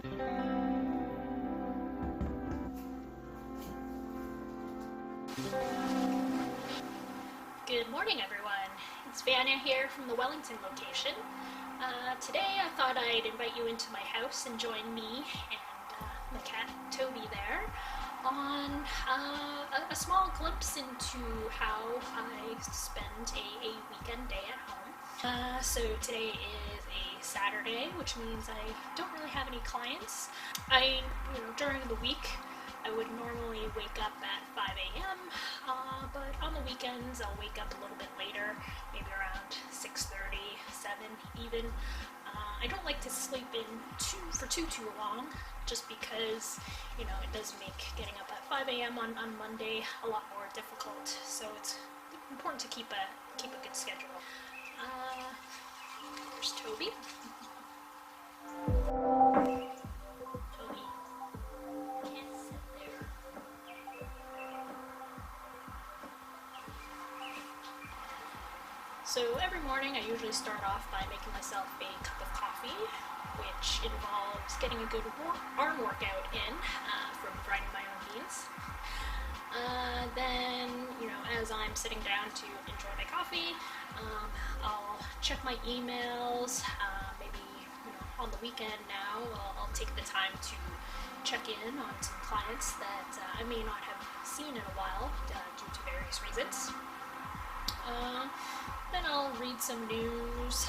Good morning, everyone. It's Vania here from the Wellington location. Today I thought I'd invite you into my house and join me and my cat Toby there on a small glimpse into how I spend a weekend day at home. So today is a Saturday, which means I don't really have any clients. During the week I would normally wake up at 5 a.m., but on the weekends I'll wake up a little bit later, maybe around 6:30, 7 even. I don't like to sleep in for too long, just because, it does make getting up at 5 a.m. on Monday a lot more difficult, so it's important to keep a good schedule. There's Toby. So every morning I usually start off by making myself a cup of coffee, which involves getting a good arm workout in from grinding my own beans. Then, as I'm sitting down to enjoy my coffee, I'll check my emails. Maybe, on the weekend now, I'll take the time to check in on some clients that I may not have seen in a while due to various reasons. Then I'll read some news,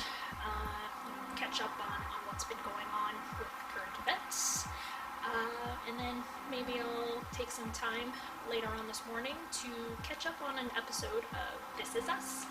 catch up on what's been going on with current events, and then maybe I'll take some time later on this morning to catch up on an episode of This Is Us.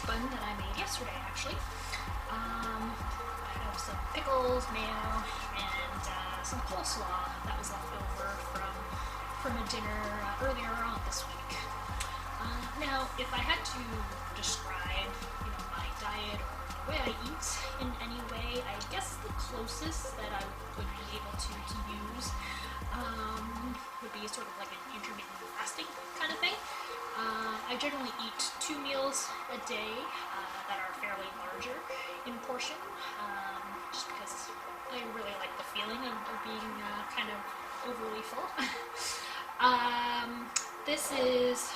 Bun that I made yesterday, actually. I have some pickles, mayo, and some coleslaw that was left over from a dinner earlier on this week. Now, if I had to describe, my diet or the way I eat in any way, I guess the closest that I would be able to use would be sort of like an intermittent fasting kind of thing. I generally eat 2 meals a day that are fairly larger in portion, just because I really like the feeling of being kind of overly full. This is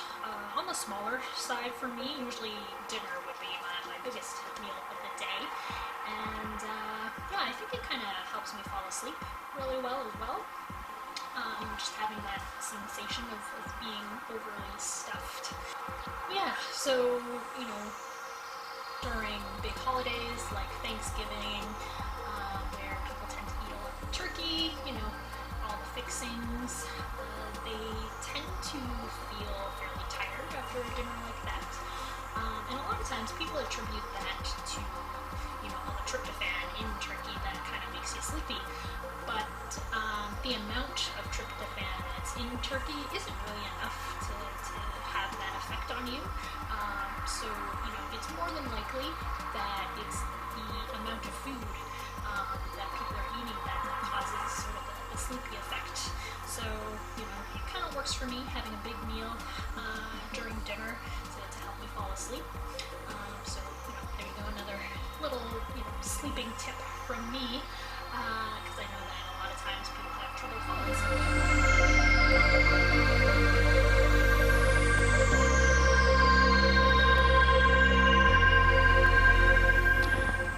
on the smaller side for me. Usually dinner would be my biggest meal of the day, and I think it kind of helps me fall asleep really well as well. Just having that sensation of being overly stuffed. Yeah, so, during big holidays like Thanksgiving, where people tend to eat a lot of turkey, all the fixings, they tend to feel fairly tired after a dinner like that. And a lot of times people attribute that to, all the tryptophan in turkey that kind of makes you sleepy. But the amount of tryptophan that's in turkey isn't really enough to have that effect on you. So, it's more than likely that it's the amount of food that people are eating that causes sort of the sleepy effect. So, it kind of works for me having a big meal during dinner to help me fall asleep. So, there you go, another little, sleeping tip from me, because I know that a lot of times people have trouble falling asleep.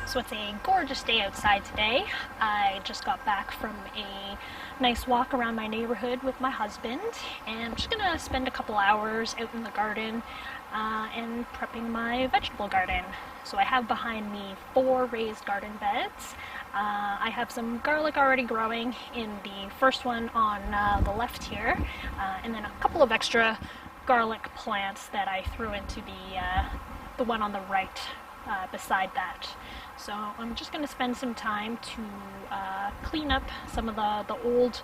So it's a gorgeous day outside today. I just got back from a nice walk around my neighborhood with my husband, and I'm just gonna spend a couple hours out in the garden and prepping my vegetable garden. So I have behind me 4 raised garden beds. I have some garlic already growing in the first one on the left here, and then a couple of extra garlic plants that I threw into the one on the right beside that. So I'm just going to spend some time to clean up some of the old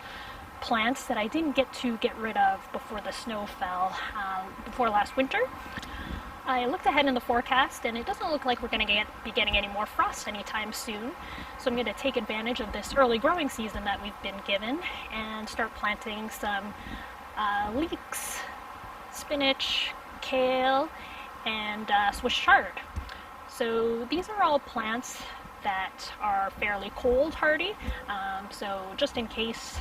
plants that I didn't get to get rid of before the snow fell before last winter. I looked ahead in the forecast, and it doesn't look like we're going to be getting any more frost anytime soon. So I'm going to take advantage of this early growing season that we've been given and start planting some leeks, spinach, kale, and Swiss chard. So these are all plants that are fairly cold hardy. So just in case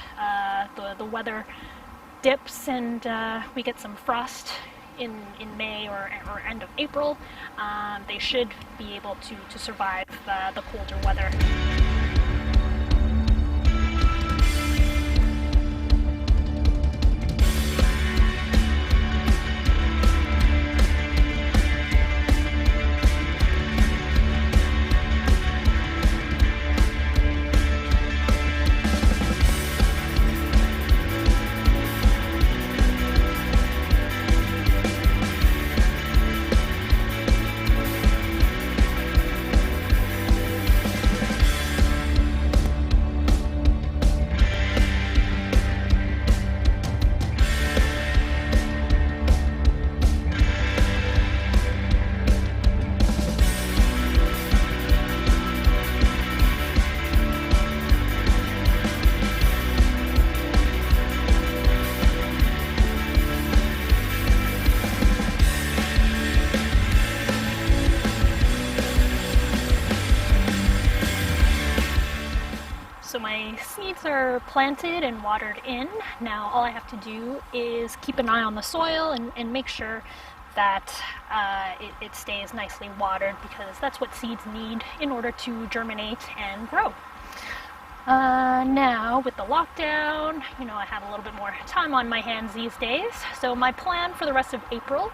the weather dips and we get some frost in May or end of April, they should be able to survive the colder weather. So my seeds are planted and watered in. Now all I have to do is keep an eye on the soil and make sure that it stays nicely watered, because that's what seeds need in order to germinate and grow. Now with the lockdown, I have a little bit more time on my hands these days. So my plan for the rest of April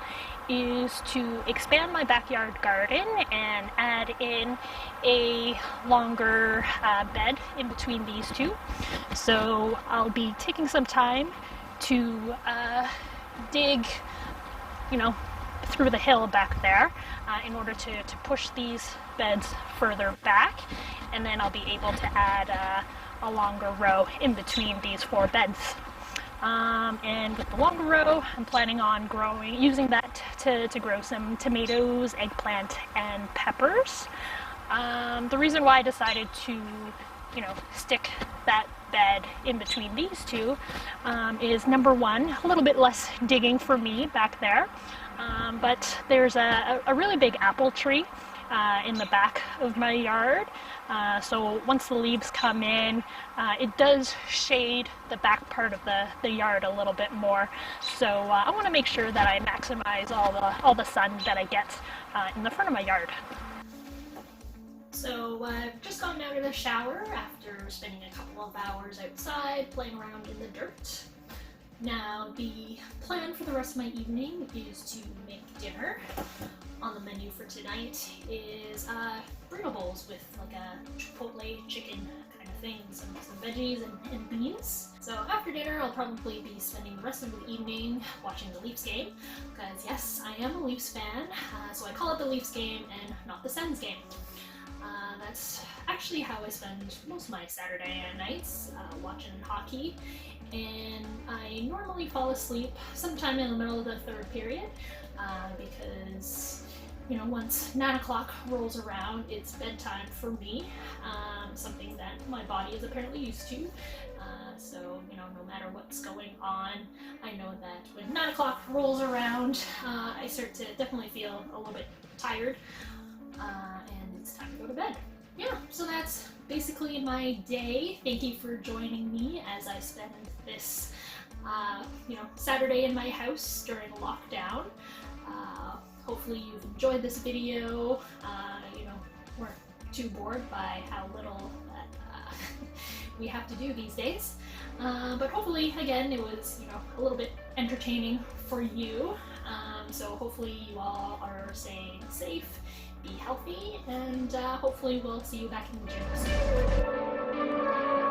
is to expand my backyard garden and add in a longer bed in between these two. So I'll be taking some time to dig, through the hill back there in order to push these beds further back, and then I'll be able to add a longer row in between these 4 beds. And with the longer row, I'm planning on using that to grow some tomatoes, eggplant, and peppers. The reason why I decided to, stick that bed in between these two is, number one, a little bit less digging for me back there. But there's a really big apple tree in the back of my yard. So once the leaves come in, it does shade the back part of the yard a little bit more. So I want to make sure that I maximize all the sun that I get in the front of my yard. So I've just gotten out of the shower after spending a couple of hours outside playing around in the dirt. Now the plan for the rest of my evening is to make dinner. On the menu for tonight is burrito bowls with like a chipotle chicken kind of thing, some veggies and beans. So after dinner I'll probably be spending the rest of the evening watching the Leafs game, because yes, I am a Leafs fan, so I call it the Leafs game and not the Sens game. That's actually how I spend most of my Saturday nights, watching hockey, and I normally fall asleep sometime in the middle of the third period, because you know, once 9 o'clock rolls around, it's bedtime for me, something that my body is apparently used to. So, you know, no matter what's going on, I know that when 9 o'clock rolls around, I start to definitely feel a little bit tired, and it's time to go to bed. Yeah, so that's basically my day. Thank you for joining me as I spend this, you know, Saturday in my house during lockdown. Hopefully you've enjoyed this video. You know, weren't too bored by how little that we have to do these days. But hopefully, again, it was, you know, a little bit entertaining for you. So hopefully you all are staying safe, be healthy, and hopefully we'll see you back in the gym soon.